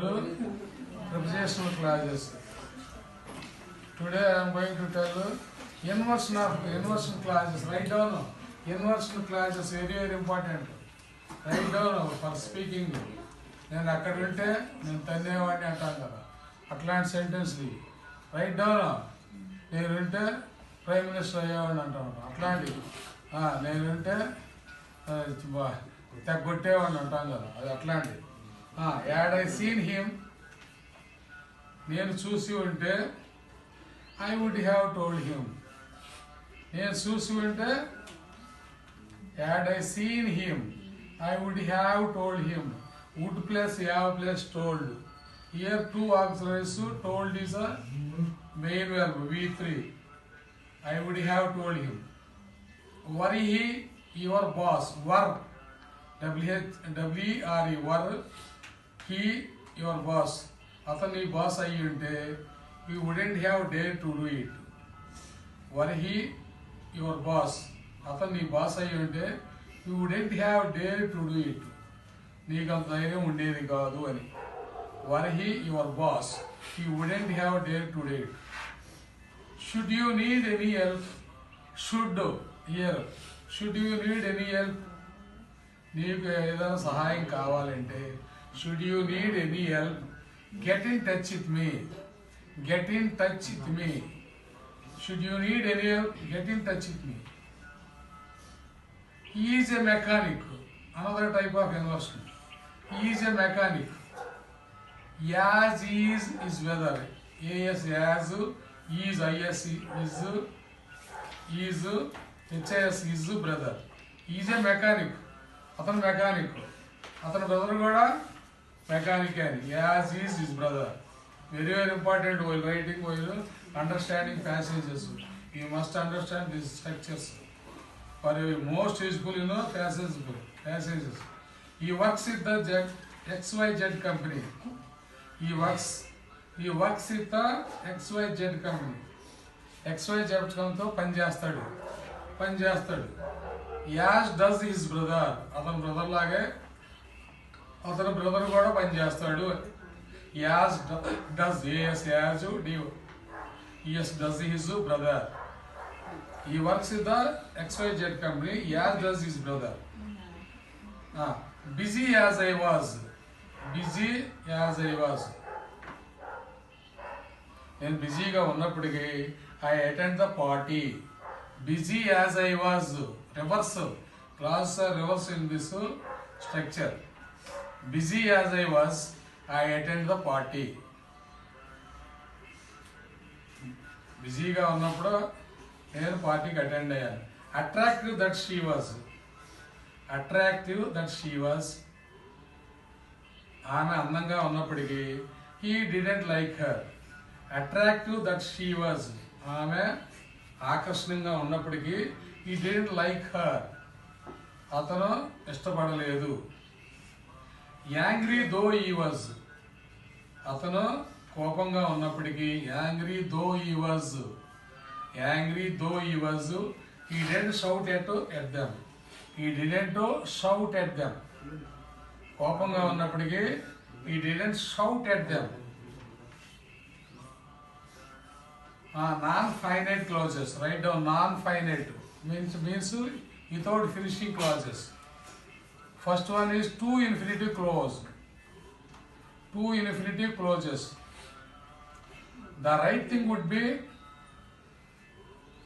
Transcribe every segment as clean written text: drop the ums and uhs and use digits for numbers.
Prepositional clauses. Today I am going to tell you inversion of inversion clauses. Write down inversion clauses, very important. Write down for speaking. నేను అక్కడ ఉంటే నేను తన్నేవాడిని అంటాను కదా, అట్లాంటి sentence right down. నేను ఉంటే ప్రైమ్ మినిస్టర్ అయ్యేవాడిని అంటాను, అట్లాంటి. నేను ఉంటే తెగొట్టేవాడిని అంటాం కదా, అది అట్లాంటి. యాడ్ ఐ సీన్ హిమ్, నేను చూసి ఉంటే I would have told him. నేను చూసి ఉంటే had I seen him I would have told him. Would plus have plus told. Here two auxiliaries. Told is a main verb V3. I would have told him. Were he your boss? Were W-R-E were he your boss? అతని boss అయ్యి ఉంటే you wouldn't have dared to do it. Were he your boss? అతని boss అయ్యి ఉంటే you wouldn't have dared to do it. నీకు అంత ధైర్యం ఉండేది కాదు అని. Were he your boss you wouldn't have dare to date. Should you need any help? Should here should you need any help, నీకు ఏదైనా సహాయం కావాలంటే should you need any help get in touch with me. Get in touch with me. Should you need any help get in touch with me. He is a mechanic, another type of inversion. He is a mechanic. As is weather. As is, is his is brother. He is a mechanic. అతను mechanic, అతని brother కూడా mechanic అని. As is his brother. Very very important while writing, while understanding passages. You must understand this structures for most useful, passages. He works with the XYZ company. He works with the XYZ company. XYZ కంతో పని చేస్తాడు. As does his brother, అతని brother లాగే అతని brother కూడా పని చేస్తాడు. As does as does his brother. He works with the XYZ company, as does his brother. Busy as I was. నేను బిజీగా ఉన్నప్పటికీ I attend the party. Busy as I was. Reverse. Clauses are reverse in this structure. Busy as I was, I attend the party. బిజీగా ఉన్నప్పుడు నేను పార్టీకి attend అయ్యాను. Attractive that she was. ఆమె అందంగా ఉన్నప్పటికీ he didn't like her. Attractive that she was, ఆమె ఆకర్షణీయంగా ఉన్నప్పటికీ హీ డిడెంట్ లైక్ హర్, అతను ఇష్టపడలేదు. యాంగ్రీ దో హీ వాజ్, అతను కోపంగా ఉన్నప్పటికీ angry though he was, he didn't shout at them. కోపంగా ఉన్నప్పటికీ he didn't shout at them. Non-finite clauses. Write down non-finite. Means without finishing clauses. First one is to infinitive clause. The right thing would be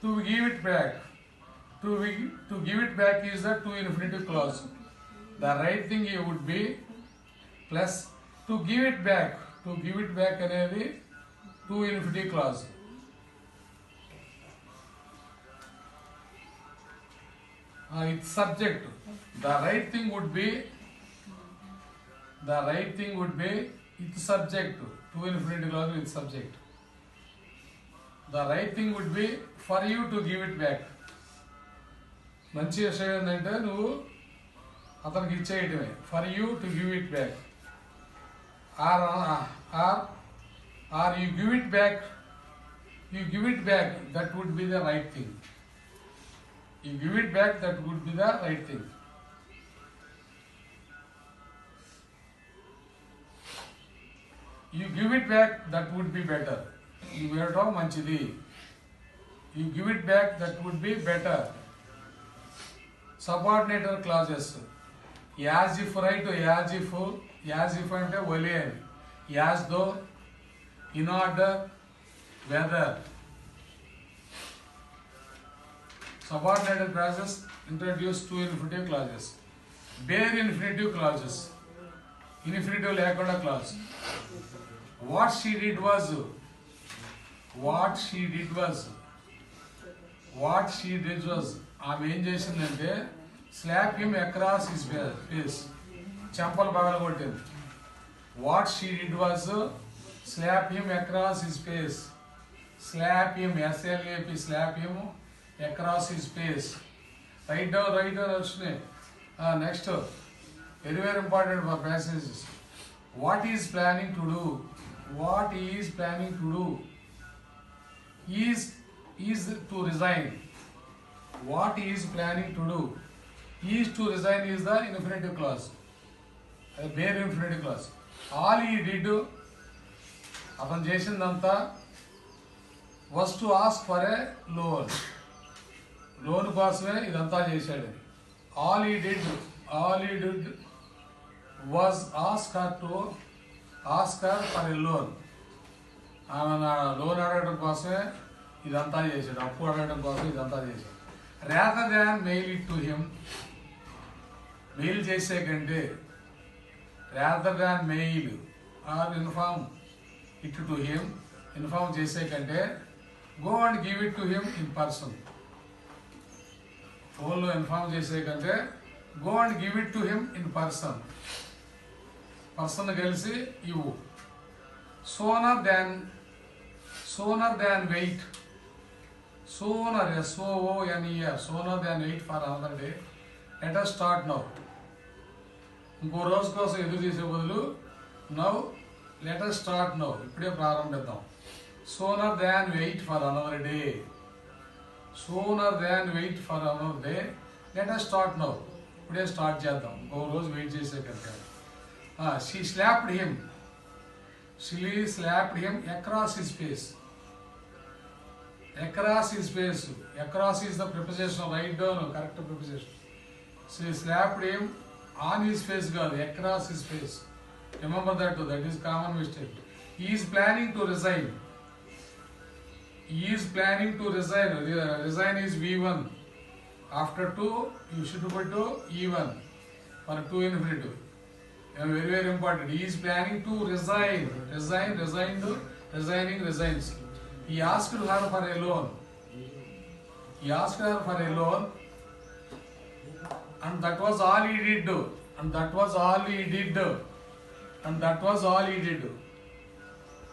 to give it back. To give it back is the to infinitive clause. The right thing here would be plus to give it back. అనేది to infinitive clause. It's subject. The right thing would be it's subject. To infinitive clause with subject. The right thing would be for you to give it back. మంచి విషయం ఏంటంటే నువ్వు అతనికి ఇచ్చేయటమే. For you to give it back. Or you give it back. That would be the right thing. You give it back, that would be better. You ఇవ్వటం మంచిది. You give it back, that would be better. Subordinator clauses. As if, right? As if అంటే ఒలే అని. As though, in order, whether. Subordinated clauses introduce two infinitive clauses. Bare infinitive clauses. Infinitive లేకుండా clause. What she did was ఆమె ఏం చేసిందంటే slap him across his face, చెంపలు పగలగొట్టింది. What she did was slap him across his face. Slap him, S L A P, slap him across his face. Write down వచ్చినాయి. Next very very important four passages. What is planning to do. What he is planning to do is to resign. What he is planning to do is to resign is the infinitive clause, a bare infinitive clause. All he did, అతను చేసిందంతా was to ask for a loan. Loan కోసమే ఇదంతా చేశాడు. All he did was ask her for a loan. ఆమె loan అడగడం కోసమే ఇదంతా చేశాడు, అప్పు అడగడం కోసం ఇదంతా చేశాడు. rather than mail it to him, mail చేసే కంటే, rather than mail or inform it to him, inform చేసే కంటే go and give it to him in person. ఫోన్లో ఇన్ఫార్మ్ చేసే కంటే go and give it to him in person. Person కలిసి ఇవ్వు. sooner than wait. sooner, SOONER, sooner than wait for another day. Let us start now. ఇంకో రోజు కోసం ఎదురు చేసే బదులు now let us start now, ఇప్పుడే ప్రారంభిద్దాం. sooner than wait for another day. sooner than wait for another day, let us start now, ఇప్పుడే start చేద్దాం, ఇంకో రోజు వెయిట్ చేసే కనుక. She slapped him across his face. Across his face. Across is the preposition. Write down correct preposition. She slapped him on his face, girl. Across his face. Remember that too. That is common mistake. He is planning to resign. Resign is V1. After 2, you should put to E1 for 2 infinitive. Very very important. He is planning to resign. Resigns. He asked her for a loan. And that was all he did.